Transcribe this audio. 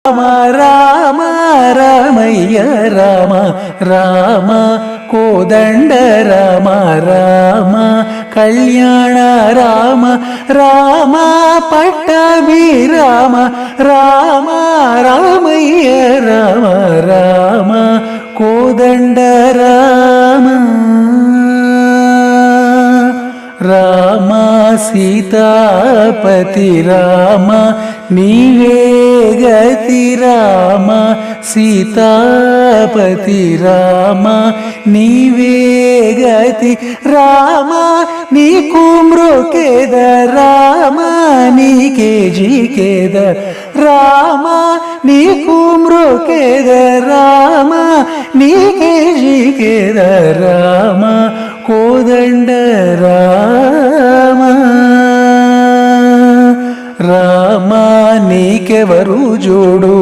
రామ రామ రామయ్య రామ రామ కోదండ రామ రామ కళ్యాణ రామ రామ పట్టాభి రామ రామ రామయ్య రామ రామ కోదండ రామ రామ సీతాపతి రామ నీవే గతి రామ సీతాపతి రామ నీవే గతి రామ నీకు మృకేద రామ నీకే జికేద రామ నీకు మృకేద రామ నీకే జికేద రామ కోదండ రామ రామ నీకెవరు జోడు